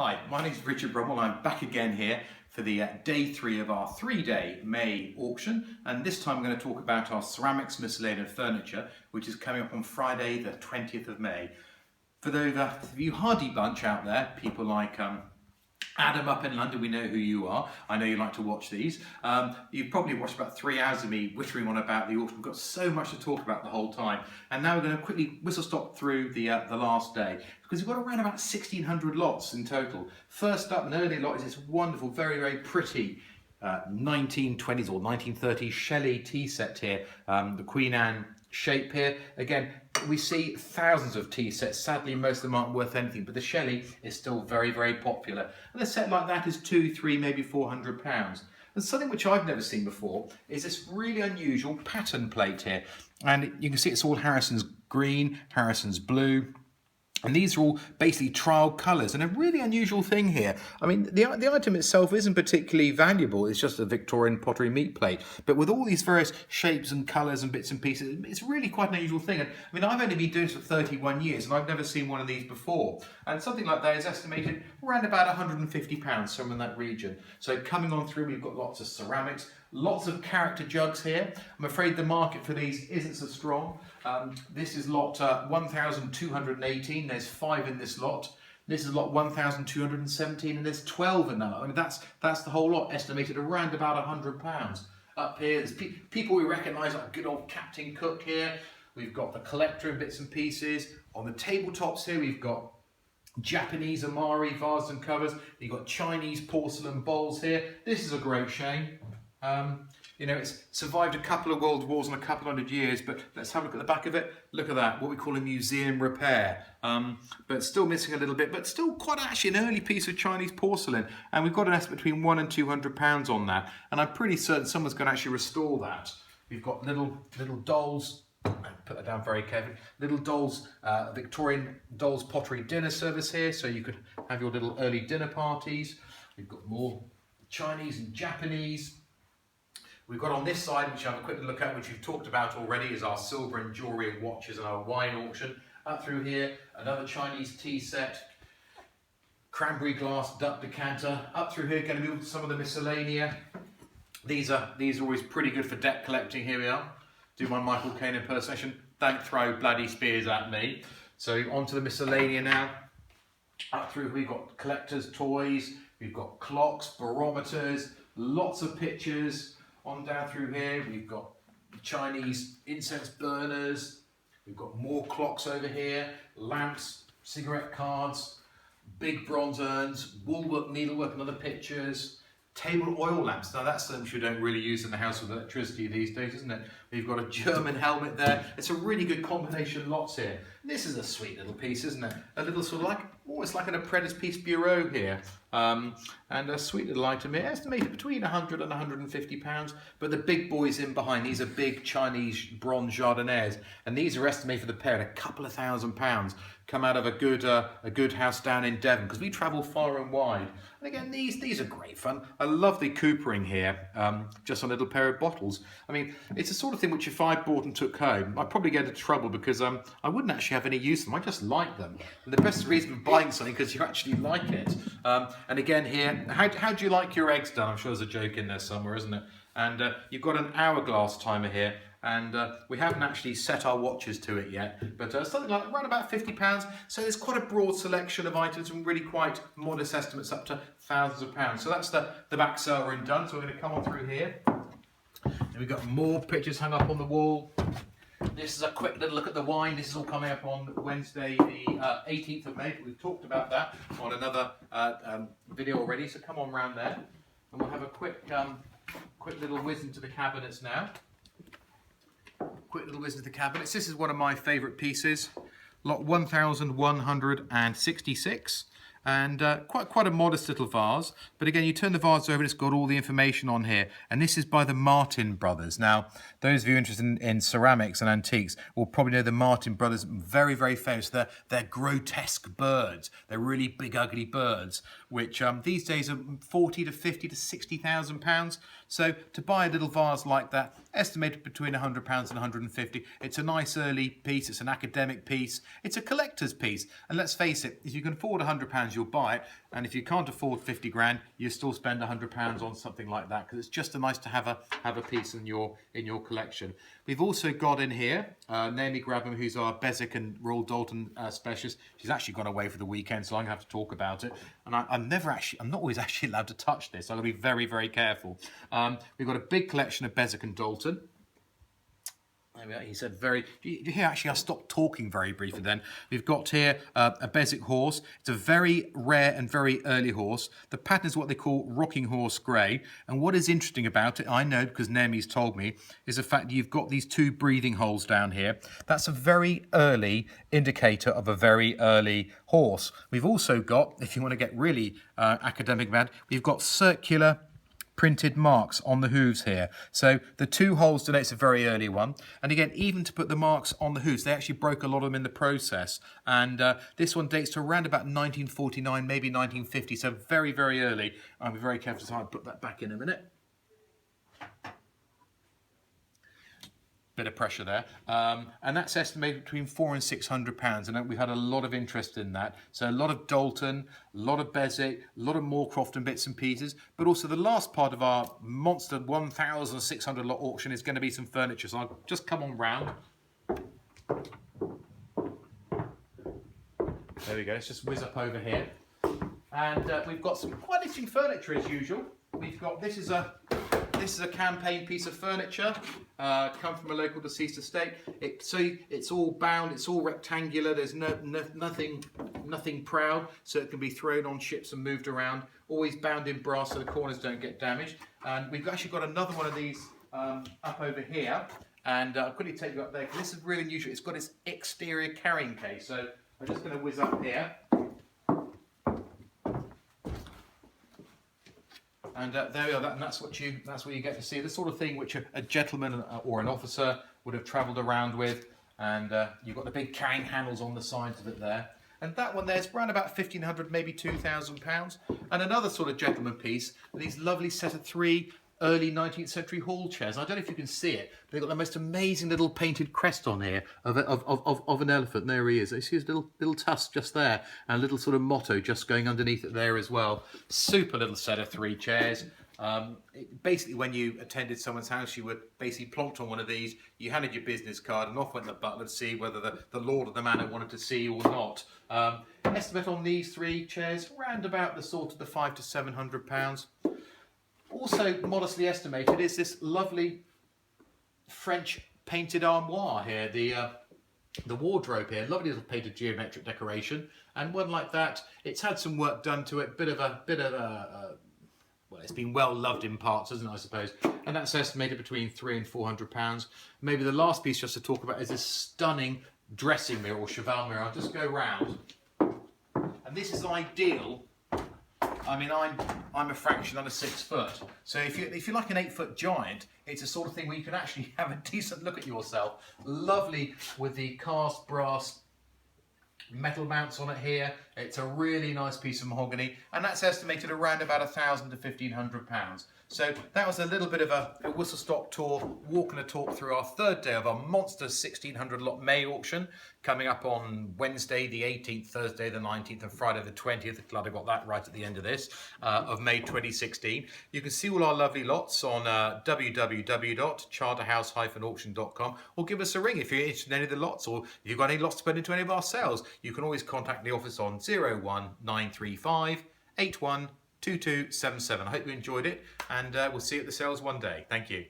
Hi, my name is Richard Brummel. I'm back again here for the day 3 of our 3-day May auction, and this time I'm going to talk about our ceramics, miscellaneous furniture, which is coming up on Friday the 20th of May. For those of you hardy bunch out there, people like Adam up in London, we know who you are. I know you like to watch these. You've probably watched about 3 hours of me whittering on about the auction. We've got so much to talk about the whole time. And now we're going to quickly whistle stop through the last day, because we've got around about 1,600 lots in total. First up, an early lot is this wonderful, very, very pretty 1920s or 1930s Shelley tea set here, the Queen Anne shape here. Again, we see thousands of tea sets. Sadly, most of them aren't worth anything, but the Shelley is still very, very popular. And a set like that is £200, £300, maybe £400. And something which I've never seen before is this really unusual pattern plate here. And you can see it's all Harrison's green, Harrison's blue. And these are all basically trial colours, and a really unusual thing here. I mean, the item itself isn't particularly valuable. It's just a Victorian pottery meat plate. But with all these various shapes and colours and bits and pieces, it's really quite an unusual thing. And I mean, I've only been doing this for 31 years, and I've never seen one of these before. And something like that is estimated around about £150, somewhere in that region. So coming on through, we've got lots of ceramics, lots of character jugs here. I'm afraid the market for these isn't so strong. This is lot 1,218. There's 5 in this lot. This is lot 1,217, and there's 12 in that. I mean, that's the whole lot, estimated around about £100. Up here, there's people we recognise, like good old Captain Cook here. We've got the collector in bits and pieces. On the tabletops here, we've got Japanese Amari vases and covers. You've got Chinese porcelain bowls here. This is a great shame. You know, it's survived a couple of world wars and a couple of 100 years, but let's have a look at the back of it. Look at that, what we call a museum repair. But still missing a little bit, but still quite actually an early piece of Chinese porcelain. And we've got an estimate between £100 and £200 on that. And I'm pretty certain someone's going to actually restore that. We've got little dolls. Put that down very carefully. Little dolls, Victorian dolls pottery dinner service here, so you could have your little early dinner parties. We've got more Chinese and Japanese. We've got on this side, which I have a quick look at, which we've talked about already, is our silver and jewellery and watches and our wine auction. Up through here, another Chinese tea set, cranberry glass duck decanter. Up through here, going to move to some of the miscellanea. These are always pretty good for debt collecting. Here we are. Do my Michael Caine impersonation. Don't throw bloody spears at me. So onto the miscellanea now. Up through, we've got collectors' toys. We've got clocks, barometers, lots of pictures. On down through here, we've got Chinese incense burners, we've got more clocks over here, lamps, cigarette cards, big bronze urns, woolwork, needlework and other pictures, table oil lamps. Now that's something you don't really use in the house with electricity these days, isn't it? We've got a German helmet there. It's a really good combination of lots here. This is a sweet little piece, isn't it? A little sort of like, almost like an apprentice piece bureau here. And a sweet little item here, estimated between £100 and £150. But the big boys in behind, these are big Chinese bronze jardinières, and these are estimated for the pair at a couple of £1,000. Come out of a good house down in Devon, because we travel far and wide. And again, these are great fun. I love the coopering here, just on a little pair of bottles. I mean, it's the sort of thing which if I bought and took home, I'd probably get into trouble, because I wouldn't actually have any use for them. I just like them. And the best reason for buying something because you actually like it. And again here, how do you like your eggs done? I'm sure there's a joke in there somewhere, isn't it? And you've got an hourglass timer here, and we haven't actually set our watches to it yet, but something like around about £50. So there's quite a broad selection of items and really quite modest estimates up to thousands of pounds. So that's the back seller and done. So we're going to come on through here. And we've got more pictures hung up on the wall. This is a quick little look at the wine. This is all coming up on Wednesday, the 18th of May. We've talked about that on another video already, so come on round there. And we'll have a quick little whiz into the cabinets now. Quick little whiz into the cabinets. This is one of my favourite pieces. Lot 1,166. And quite a modest little vase, but again you turn the vase over and it's got all the information on here, and this is by the Martin brothers. Now those of you interested in ceramics and antiques will probably know the Martin brothers, very, very famous. They're grotesque birds. They're really big ugly birds, which these days are 40 to 50 to 60,000 pounds. So to buy a little vase like that estimated between £100 and 150. It's a nice early piece, it's an academic piece, it's a collector's piece. And let's face it, if you can afford £100, you'll buy it. And if you can't afford 50 grand, you still spend £100 on something like that, because it's just nice to have a piece in your collection. We've also got in here Naomi Grabham, who's our Beswick and Royal Dalton specialist. She's actually gone away for the weekend, so I'm gonna have to talk about it. And I'm not always actually allowed to touch this. So I've got to be very, very careful. We've got a big collection of Beswick and Dalton. He said very... Here, actually, I stopped talking very briefly then. We've got here a Beswick horse. It's a very rare and very early horse. The pattern is what they call rocking horse grey. And what is interesting about it, I know because Naomi's told me, is the fact that you've got these two breathing holes down here. That's a very early indicator of a very early horse. We've also got, if you want to get really academic about it, we've got circular printed marks on the hooves here. So the two holes denotes a very early one. And again, even to put the marks on the hooves, they actually broke a lot of them in the process. And this one dates to around about 1949, maybe 1950. So very, very early. I'll be very careful to put that back in a minute. Bit of pressure there, and that's estimated between £400 and £600, and we've had a lot of interest in that. So a lot of Dalton, a lot of Beswick, a lot of Moorcroft and bits and pieces, but also the last part of our monster 1,600 lot auction is going to be some furniture. So I'll just come on round. There we go. Let's just whiz up over here, and we've got some quite interesting furniture as usual. We've got this is a campaign piece of furniture, come from a local deceased estate. It's all bound, it's all rectangular. There's nothing proud, so it can be thrown on ships and moved around. Always bound in brass so the corners don't get damaged. And we've actually got another one of these up over here. And I'll quickly take you up there because this is really unusual. It's got its exterior carrying case. So I'm just going to whiz up here. And there we are, and that's what you get to see, the sort of thing which a gentleman or an officer would have travelled around with. And you've got the big carrying handles on the sides of it there. And that one there's around about £1,500, maybe £2,000. And another sort of gentleman piece, these lovely set of three early 19th century hall chairs. I don't know if you can see it, but they've got the most amazing little painted crest on here of an elephant. There he is. You see his little tusk just there, and a little sort of motto just going underneath it there as well. Super little set of three chairs. Basically, when you attended someone's house, you would basically plonked on one of these, you handed your business card, and off went the butler to see whether the lord of the manor wanted to see you or not. Estimate on these three chairs, around about the sort of the £500 to £700. Also modestly estimated is this lovely French painted armoire here, the wardrobe here, lovely little painted geometric decoration, and one like that, it's had some work done to it, bit of a well, it's been well loved in parts, isn't it, I suppose, and that's estimated between £300 and £400. Maybe the last piece just to talk about is this stunning dressing mirror or cheval mirror. I'll just go round, and this is ideal. I mean, I'm a fraction under 6 foot, so if you're like an 8-foot giant, it's a sort of thing where you can actually have a decent look at yourself. Lovely with the cast brass metal mounts on it here. It's a really nice piece of mahogany, and that's estimated around about £1,000 to £1,500. So that was a little bit of a whistle-stop tour, walk and a talk through our third day of our monster 1,600 lot May auction, coming up on Wednesday the 18th, Thursday the 19th, and Friday the 20th. Glad I got that right at the end of this, of May 2016. You can see all our lovely lots on www.charterhouse-auction.com, or give us a ring if you're interested in any of the lots, or if you've got any lots to put into any of our sales. You can always contact the office on 01935 81 2277. I hope you enjoyed it, and we'll see you at the sales one day. Thank you.